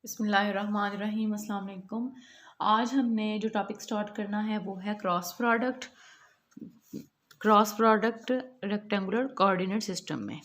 बिस्मिल्लाहिर्रहमानिर्रहीम, अस्सलाम वालेकुम। आज हमने जो टॉपिक स्टार्ट करना है वो है cross product rectangular coordinate system में।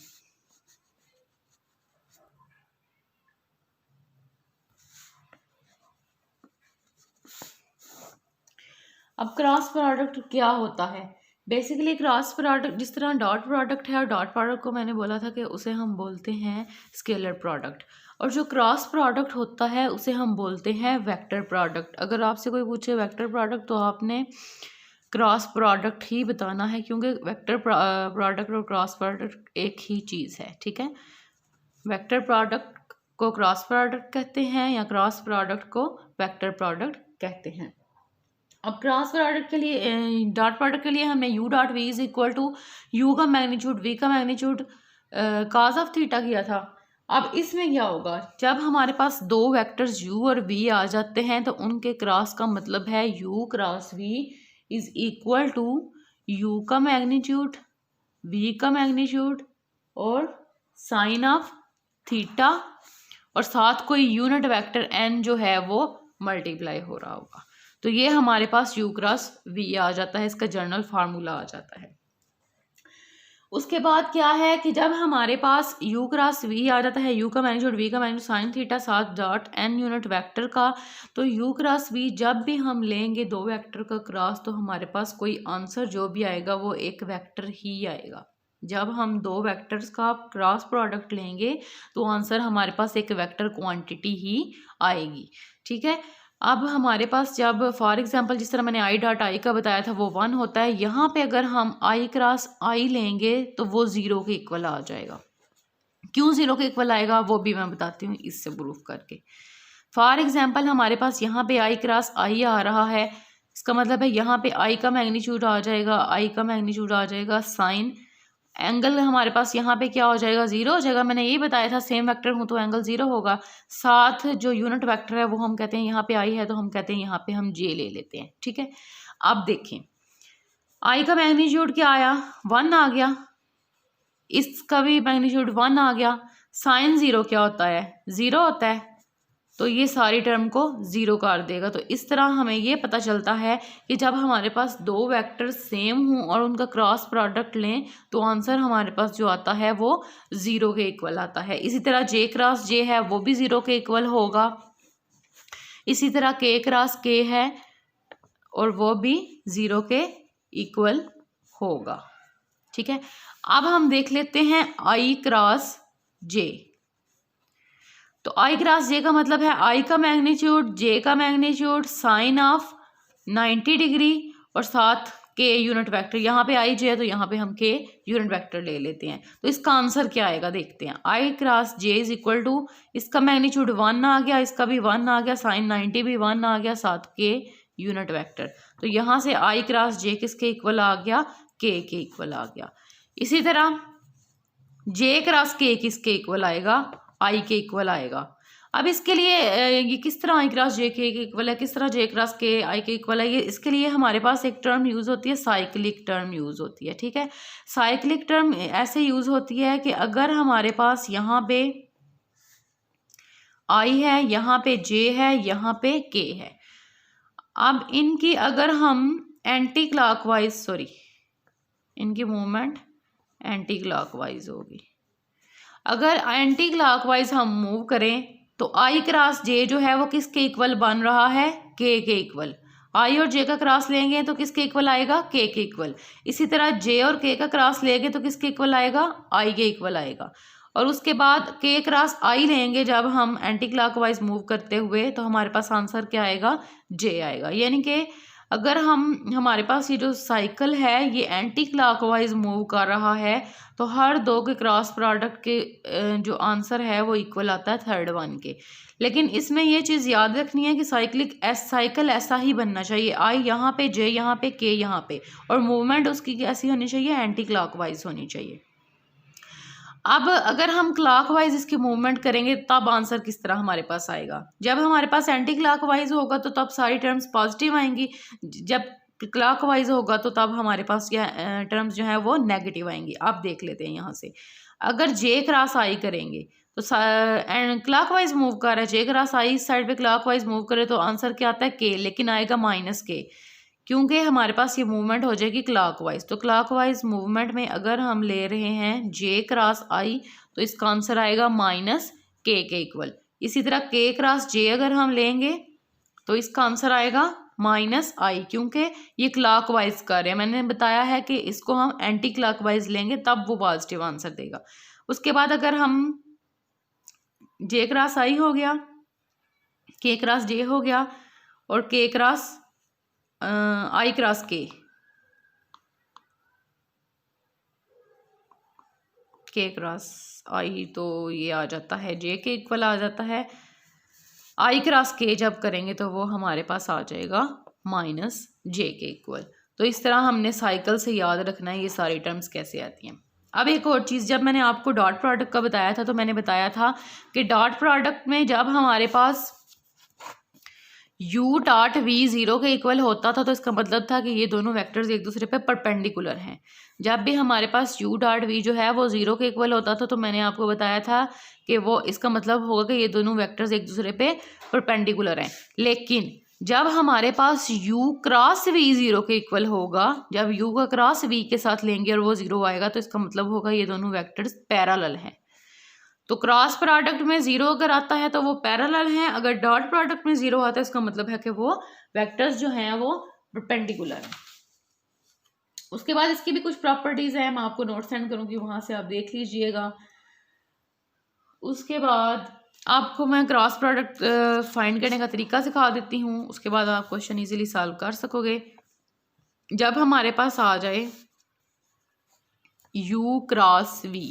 अब क्रॉस प्रोडक्ट क्या होता है? बेसिकली क्रॉस प्रोडक्ट जिस तरह डॉट प्रोडक्ट है, और डॉट प्रोडक्ट को मैंने बोला था कि उसे हम बोलते हैं स्केलर प्रोडक्ट, और जो क्रॉस प्रोडक्ट होता है उसे हम बोलते हैं वेक्टर प्रोडक्ट। अगर आपसे कोई पूछे वेक्टर प्रोडक्ट तो आपने क्रॉस प्रोडक्ट ही बताना है, क्योंकि वेक्टर प्रोडक्ट और क्रॉस प्रोडक्ट एक ही चीज़ है। ठीक है, वेक्टर प्रोडक्ट को क्रॉस प्रोडक्ट कहते हैं या क्रॉस प्रोडक्ट को वेक्टर प्रोडक्ट कहते हैं। अब क्रॉस प्रोडक्ट के लिए, डॉट प्रोडक्ट के लिए हमने u dot v is equal to u का मैग्नीट्यूड वी का मैग्नीट्यूड कॉस ऑफ थीटा किया था। अब इसमें क्या होगा, जब हमारे पास दो वेक्टर्स u और v आ जाते हैं तो उनके क्रॉस का मतलब है u cross v is equal to u का मैग्नीट्यूड v का मैग्नीट्यूड और साइन ऑफ थीटा, और साथ कोई यूनिट वेक्टर n जो है वो मल्टीप्लाई हो रहा होगा। तो ये हमारे पास u क्रॉस v आ जाता है, इसका जनरल फार्मूला आ जाता है। उसके बाद क्या है कि जब हमारे पास u क्रॉस v आ जाता है, u का मैग्नीट्यूड v का मैग्नीट्यूड साइन थीटा साथ डॉट n यूनिट वेक्टर का, तो u क्रॉस v जब भी हम लेंगे दो वेक्टर का क्रॉस तो हमारे पास कोई आंसर जो भी आएगा वो एक वेक्टर ही आएगा। जब हम दो वेक्टर्स का क्रॉस प्रोडक्ट लेंगे तो आंसर हमारे पास एक वेक्टर क्वांटिटी ही आएगी। ठीक है, अब हमारे पास जब फॉर एग्जांपल जिस तरह मैंने आई डॉट आई का बताया था वो 1 होता है, यहाँ पे अगर हम आई क्रॉस आई लेंगे तो वो 0 के इक्वल आ जाएगा। क्यों 0 के इक्वल आएगा वो भी मैं बताती हूँ इससे प्रूफ करके। फॉर एग्जांपल हमारे पास यहाँ पे आई क्रॉस आई आ रहा है, इसका मतलब है यहाँ पे आई का मैग्नीट्यूड आ जाएगा, आई का मैग्नीट्यूड आ जाएगा साइन, एंगल हमारे पास यहाँ पे क्या हो जाएगा, 0 हो जाएगा। मैंने यही बताया था सेम वेक्टर हो तो एंगल 0 होगा। साथ जो यूनिट वेक्टर है वो हम कहते हैं यहाँ पे आई है तो हम कहते हैं यहाँ पे हम जे ले लेते हैं। ठीक है, अब देखें आई का मैग्नीट्यूड क्या आया, 1 आ गया, इसका भी मैग्नीट्यूड 1 आ गया। साइन 0 क्या होता है, 0 होता है, तो ये सारी टर्म को 0 कर देगा। तो इस तरह हमें ये पता चलता है कि जब हमारे पास दो वेक्टर सेम हों और उनका क्रॉस प्रोडक्ट लें तो आंसर हमारे पास जो आता है वो 0 के इक्वल आता है। इसी तरह जे क्रॉस जे है वो भी 0 के इक्वल होगा। इसी तरह के क्रॉस के है और वो भी 0 के इक्वल होगा। ठीक है, अब हम देख लेते हैं आई क्रॉस जे। तो आई क्रॉस जे का मतलब है आई का मैग्नीट्यूड जे का मैग्नीट्यूड साइन ऑफ 90 डिग्री और साथ के यूनिट वेक्टर। यहाँ पे आई जे है तो यहाँ पे हम के यूनिट वेक्टर ले लेते हैं। तो इसका आंसर क्या आएगा देखते हैं। I cross J is equal to, इसका मैग्नीट्यूड 1 आ गया, इसका भी 1 आ गया, साइन 90 भी 1 आ गया, साथ के यूनिट वेक्टर। तो यहाँ से आई क्रॉस जे किसके इक्वल आ गया, के इक्वल आ गया। इसी तरह जे क्रॉस के किसके इक्वल आएगा, आई के इक्वल आएगा। अब इसके लिए ये किस तरह आई क्रॉस जे के इक्वल है, किस तरह जे क्रॉस के आई के इक्वल है, ये इसके लिए हमारे पास एक टर्म यूज़ होती है, साइक्लिक टर्म यूज़ होती है। ठीक है, साइक्लिक टर्म ऐसे यूज़ होती है कि अगर हमारे पास यहाँ पे आई है, यहाँ पे जे है, यहाँ पे के है, अब इनकी अगर हम एंटी क्लॉकवाइज, सॉरी इनकी मूवमेंट एंटी क्लॉकवाइज होगी। अगर एंटी क्लॉकवाइज हम मूव करें तो आई क्रॉस जे जो है वो किसके इक्वल बन रहा है, के इक्वल। आई और जे का क्रॉस लेंगे तो किसके इक्वल आएगा, के इक्वल। इसी तरह जे और के का क्रॉस लेंगे तो किसके इक्वल आएगा, आई के इक्वल आएगा। और उसके बाद के क्रॉस आई लेंगे जब हम एंटी क्लॉकवाइज मूव करते हुए तो हमारे पास आंसर क्या आएगा, जे आएगा। यानी कि अगर हमारे पास ये जो साइकिल है ये एंटी क्लॉकवाइज मूव कर रहा है तो हर दो के क्रॉस प्रोडक्ट के जो आंसर है वो इक्वल आता है थर्ड वन के। लेकिन इसमें ये चीज़ याद रखनी है कि साइकिल ऐसा ही बनना चाहिए, आई यहाँ पे, जे यहाँ पे, के यहाँ पे, और मूवमेंट उसकी कैसी होनी चाहिए, एंटी क्लॉकवाइज होनी चाहिए। अब अगर हम क्लॉकवाइज इसकी मूवमेंट करेंगे तब आंसर किस तरह हमारे पास आएगा, जब हमारे पास एंटी क्लॉकवाइज होगा तो तब सारी टर्म्स पॉजिटिव आएंगी, जब क्लॉकवाइज होगा तो तब हमारे पास क्या टर्म्स जो है वो नेगेटिव आएंगी। आप देख लेते हैं यहाँ से, अगर जे क्रॉस आई करेंगे तो एंड क्लॉकवाइज मूव कर रहा है, जे क्रॉस आई इस साइड पे क्लॉकवाइज मूव करे तो आंसर क्या आता है के, लेकिन आएगा माइनस के, क्योंकि हमारे पास ये मूवमेंट हो जाएगी क्लॉकवाइज। तो क्लॉकवाइज मूवमेंट में अगर हम ले रहे हैं जे क्रॉस आई तो इसका आंसर आएगा माइनस के इक्वल। इसी तरह के क्रॉस जे अगर हम लेंगे तो इसका आंसर आएगा माइनस आई, क्योंकि ये क्लॉकवाइज कर रहे हैं। मैंने बताया है कि इसको हम एंटी क्लॉकवाइज लेंगे तब वो पॉजिटिव आंसर देगा। उसके बाद अगर हम जे क्रॉस आई हो गया, के क्रॉस जे हो गया और के क्रॉस आई क्रॉस के क्रॉस आई, तो ये आ जाता है जे के इक्वल आ जाता है। आई क्रॉस के जब करेंगे तो वो हमारे पास आ जाएगा माइनस जे के इक्वल। तो इस तरह हमने साइकिल से याद रखना है ये सारी टर्म्स कैसे आती हैं। अब एक और चीज़, जब मैंने आपको डॉट प्रोडक्ट का बताया था तो मैंने बताया था कि डॉट प्रोडक्ट में जब हमारे पास u डॉट v 0 के इक्वल होता था तो इसका मतलब था कि ये दोनों वेक्टर्स एक दूसरे पे परपेंडिकुलर हैं। जब भी हमारे पास u डॉट v जो है वो 0 के इक्वल होता था तो मैंने आपको बताया था कि वो इसका मतलब होगा कि ये दोनों वेक्टर्स एक दूसरे पे परपेंडिकुलर हैं। लेकिन जब हमारे पास u क्रॉस v 0 के इक्वल होगा, जब u का क्रॉस v के साथ लेंगे और वो 0 आएगा तो इसका मतलब होगा ये दोनों वेक्टर्स पैरेलल हैं। तो क्रॉस प्रोडक्ट में 0 अगर आता है तो वो पैरेलल हैं, अगर डॉट प्रोडक्ट में 0 आता है इसका मतलब है कि वो वेक्टर्स जो हैं वो परपेंडिकुलर हैं। उसके बाद इसकी भी कुछ प्रॉपर्टीज हैं, मैं आपको नोट सेंड करूंगी, वहां से आप देख लीजिएगा। उसके बाद आपको मैं क्रॉस प्रोडक्ट फाइंड करने का तरीका सिखा देती हूँ, उसके बाद आप क्वेश्चन इजीली सॉल्व कर सकोगे। जब हमारे पास आ जाए u क्रॉस v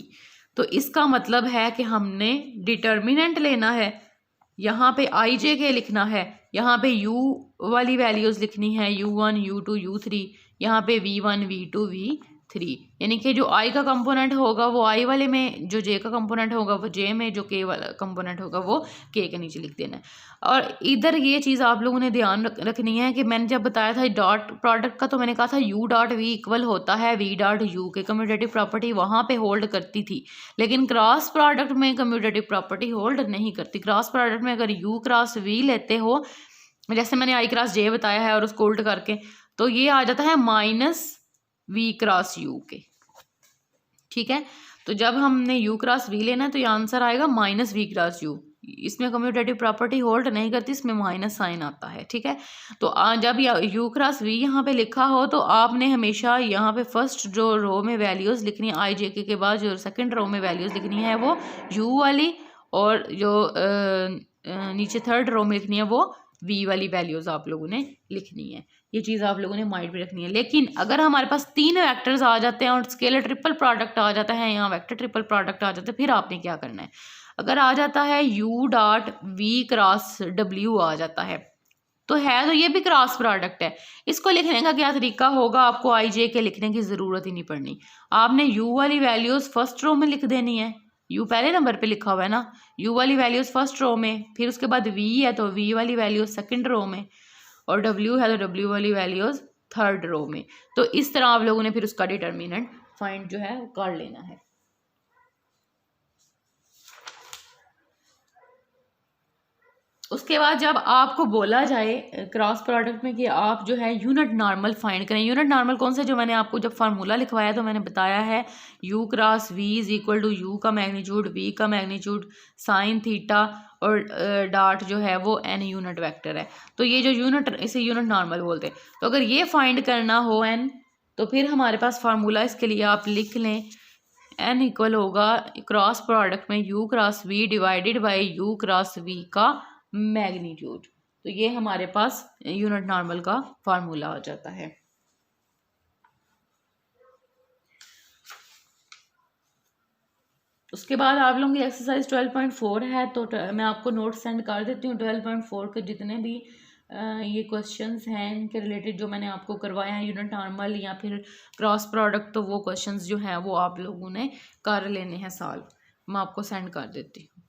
तो इसका मतलब है कि हमने डिटर्मिनेंट लेना है, यहाँ पे आई जे के लिखना है, यहाँ पे u वाली वैल्यूज़ लिखनी है u1 u2 u3, यहाँ पे v1 v2 v3, यानी कि जो i का कंपोनेंट होगा वो i वाले में, जो j का कंपोनेंट होगा वो j में, जो k वाला कंपोनेंट होगा वो k के नीचे लिख देना है। और इधर ये चीज़ आप लोगों ने ध्यान रखनी है कि मैंने जब बताया था डॉट प्रोडक्ट का तो मैंने कहा था u डॉट v इक्वल होता है v डॉट u के, कम्यूटेटिव प्रॉपर्टी वहाँ पे होल्ड करती थी, लेकिन क्रॉस प्रोडक्ट में कम्यूटेटिव प्रॉपर्टी होल्ड नहीं करती। क्रॉस प्रोडक्ट में अगर u क्रॉस v लेते हो, जैसे मैंने i क्रॉस j बताया है और उसको उल्ट करके, तो ये आ जाता है माइनस v क्रॉस u के, ठीक है। तो जब हमने u क्रॉस v लेना है तो ये आंसर आएगा माइनस v क्रॉस u। इसमें कम्यूटेटिव प्रॉपर्टी होल्ड नहीं करती, इसमें माइनस साइन आता है, ठीक है। तो जब u क्रॉस v यहाँ पे लिखा हो तो आपने हमेशा यहाँ पे फर्स्ट जो रो में वैल्यूज़ लिखनी है आई जे के बाद जो सेकंड रो में वैल्यूज़ लिखनी है वो u वाली, और जो नीचे थर्ड रो में लिखनी है वो v वाली वैल्यूज़ आप लोगों ने लिखनी है। ये चीज़ आप लोगों ने माइंड में रखनी है। लेकिन अगर हमारे पास 3 वेक्टर्स आ जाते हैं और स्केलर ट्रिपल प्रोडक्ट आ जाता है, यहाँ वेक्टर ट्रिपल प्रोडक्ट आ जाता है, फिर आपने क्या करना है। अगर आ जाता है u dot v cross w आ जाता है तो ये भी क्रॉस प्रोडक्ट है। इसको लिखने का क्या तरीका होगा, आपको आई जे के लिखने की ज़रूरत ही नहीं पड़नी। आपने u वाली वैल्यूज़ फर्स्ट रो में लिख देनी है, u पहले नंबर पे लिखा हुआ है ना, u वाली वैल्यूज़ फर्स्ट रो में, फिर उसके बाद v है तो v वाली वैल्यूज़ सेकंड रो में, और w है तो w वाली वैल्यूज़ थर्ड रो में। तो इस तरह आप लोगों ने फिर उसका डिटर्मिनेंट फाइंड जो है वो कर लेना है। उसके बाद जब आपको बोला जाए क्रॉस प्रोडक्ट में कि आप जो है यूनिट नॉर्मल फाइंड करें, यूनिट नॉर्मल कौन सा, जो मैंने आपको जब फार्मूला लिखवाया तो मैंने बताया है u cross v is equal to u का मैग्नीट्यूड v का मैग्नीट्यूड साइन थीटा और डॉट जो है वो n यूनिट वेक्टर है। तो ये जो यूनिट, इसे यूनिट नॉर्मल बोलते हैं। तो अगर ये फाइंड करना हो n तो फिर हमारे पास फार्मूला इसके लिए आप लिख लें, n इक्वल होगा क्रॉस प्रोडक्ट में u cross v divided by u cross v का मैग्नीट्यूड। तो ये हमारे पास यूनिट नॉर्मल का फार्मूला आ जाता है। उसके बाद आप लोगों की एक्सरसाइज 12.4 है, तो मैं आपको नोट सेंड कर देती हूँ। 12.4 के जितने भी ये क्वेश्चंस हैं इनके रिलेटेड जो मैंने आपको करवाए हैं यूनिट नॉर्मल या फिर क्रॉस प्रोडक्ट, तो वो क्वेश्चंस जो हैं वो आप लोगों ने कर लेने हैं सॉल्व, मैं आपको सेंड कर देती हूँ।